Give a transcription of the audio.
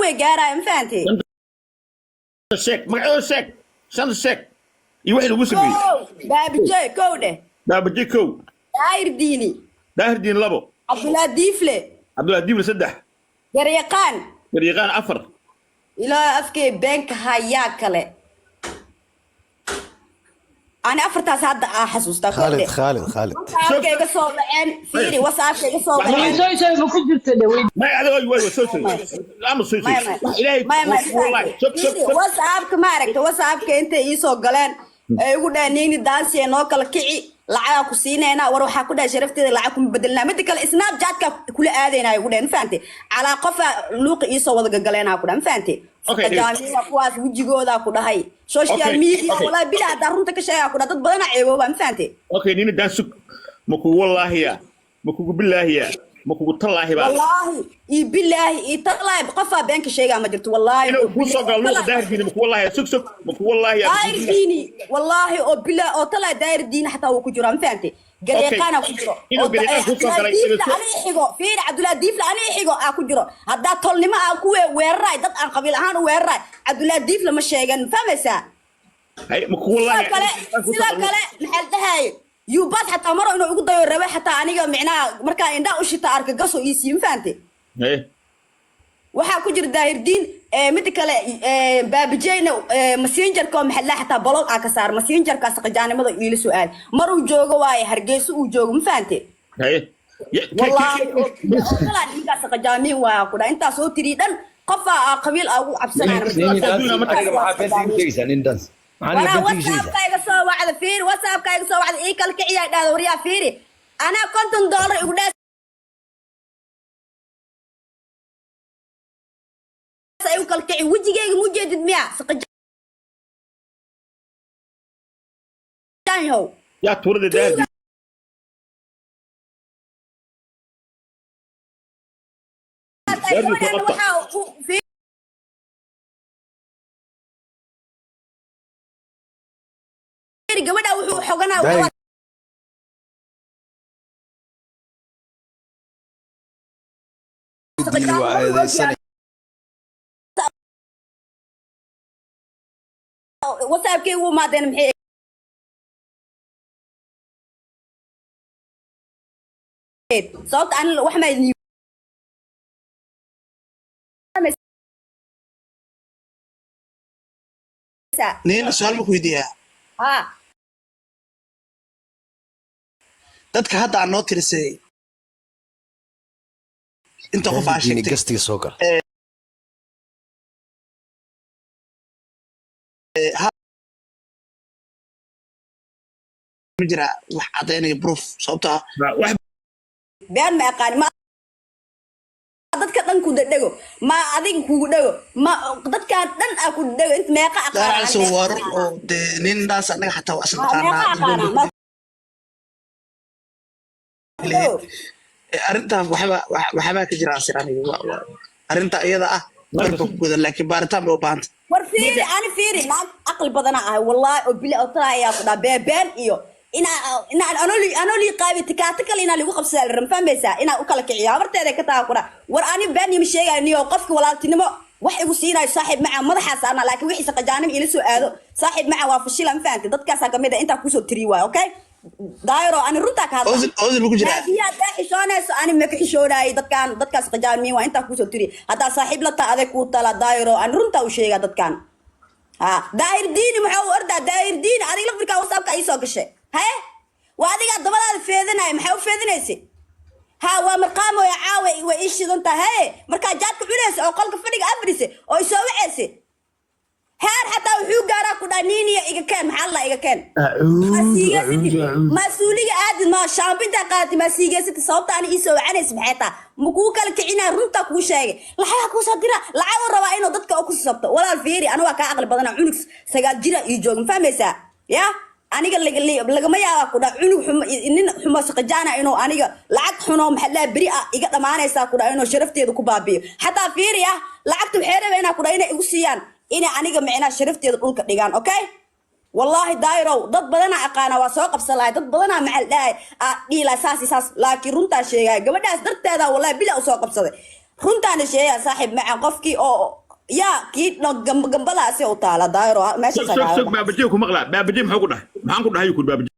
ويجارا مفهمتي الشيك ما الشيك شنو الشيك يوحي الوسبي بابي جاي كوده ده بجيكو داير ديني داهر دين لبو عبد الله ديفله عبد الله ديب لسدح قريقان فريقان عفر إلى أفكي بنك هيا كله أنا أفرتها سعد أحسوس تقول خالد وصابك يقصوا بعين فيري وصابك يقصوا بعين شوي ما كنت تدوي ما على وي سوسي لا مش سوسي إلهي والله فيري وصابك مارك وصابك أنت يسوق قلنا يقول نيني دانسي نوكل كعي لعاك وسينينا وروحا كده شرفتي لعاكم بدلنا مدك الإسناب جاتك كل آذينا يقولين فهمتي على قفا لوق يسوى وقلنا كده فهمتي جامعة قواس وجيجودا كده هاي سوشيال ميديا ولا بلا دارونتك شيء كده تبغانا عيوبا فهمتي أوكي نيني دانسك مكو والله يا مكو بالله يا مكو تالله بقى والله بالله تطلع بقفا بينك شيء ما جبت والله إنه بوسا قال لوق داير ديني مكو والله يا سك مكو والله يا داير ديني والله أو بالله أو طلع داير دين حتى هو كجرا فهمتي قريقانا كجرا إنه قريقان بوسا قال أنا يحيقو فير عبد الله ديف أنا يحيقو أكجرا هذا طول ما أكوه ويراي ده أن قبيل هان ويراي عبد الله ديف لما شيئا فهمسا هاي مكو والله سلا كلا محل هاي يوبات حتى مرة إنه يقول ضيور ربح حتى أنا معناه مركا إندا وشيتا أرك قصو يسيم فهمتي إيه waxaa ku jira daahir diin mid kale baabijayna messengerka maxalla xataa blog ka saar messengerkaas qajaanimada ila su'aal mar uu joogo waay hargeysa uu joogo ma fahanteen wallahi wala ninkaas qajaamin waa ku dhaa intaas oo tiri dhan qof qabiil ugu cabsanayna whatsappkayga soo wacda fiir whatsappkayga soo wacda ii kala kiciyaa dhaada wariyaa fiiri ana $50 igu dhaa يوكل كعي وجهي مجدد مياه سقجان هو يا تورد دادي في قبل أو حقنا وصابك هو ما دين محي صوت أنا وحمد نين سؤال مكويديا ها dadka hadda aan noo tirisay inta qof aan sheegtay gastii soo gal مجرى wax cadeynaya proof sababta been ma aqaan ma dadka dhan ku dhago ma adiga ku dhago ma dadka dhan ku dhago inta meeqa aqaan soo war oo nin daas anaga xataa asal qana arinta waxba ka jira asiraniga arinta iyada ah marka ku gudan laakiin baaritaan bay u baahantay war fiiri ana fiiri naag aqal badana ah wallahi oo bila oo taaya ku dhaa been iyo ina anoli qaabi tikaatikal ina lagu qabsaday ran fahmaysa ina u kala kiciyo abarteeda ka taa qura war ani been yimi sheegayniyo qofka walaaltinimo wax igu siinay saaxiib maca madaxaas ana laakiin wixii qajaanim ila soo aado saaxiib maca waa fashilan fahanti dadkaas kamid ah inta ku soo tiri waay okay daayro ani runta ka hadla oodil lagu jira ya daxishoonayso ani ma ka xishooday dadkaas qajaanim waa inta ku soo tiri hada saaxiib la taa adeeg ku tala daayro ani runta u sheega dadkan ha daahir diini maxaa orda daahir diini adiga lafirka whatsappka ay soo gashay هاي وهذيك الضبلات فيذنا محو فيذنيسي ها ومرقامه يا عاوي وإيش أنت هاي مركا جاتك عريس أو قلق فريق أبريسي أو يسوي عيسي هار حتى وحو قارا كنا نيني إيجا كان محلا إيجا كان مسؤولية عاد ما شامبين تقاتي مسيجة ست صوت أنا يسوي عريس بحيطة مكوكا لكعينا رنتك وشاي لحيا كوسا ديرا لعاو الروائين ضدك أو كوسا صبت ولا الفيري أنا واقع أغلب بدنا عنكس سجال جرا يجون فهميسا يا aniga lagama yaabo ku dhac cunug nin xumo saqajana inuu aniga lacag xuno maxalla bari iga dhamaanaysa ku dhac inuu sharafteedu ku baabiyo hatta fiiriya lacagtu xeeraba inaa ku dhac inay igu siiyaan inay aniga macna sharafteedu dhulka dhigaan okay wallahi daayro dad badan aqaana waa soo qabsalaay dad badan maxal dhaay dhiila saas laakiin runta sheegay gabadhaas darteeda wallahi bila soo qabsaday runtaana sheegaa saaxiib macaan qofkii oo yaa kii gambadaasi u taala daayro meesha sug baabajiyo ku maqlaa baabajiyo maxuu ku dhahay maxaan ku dhahay ku baabajiyo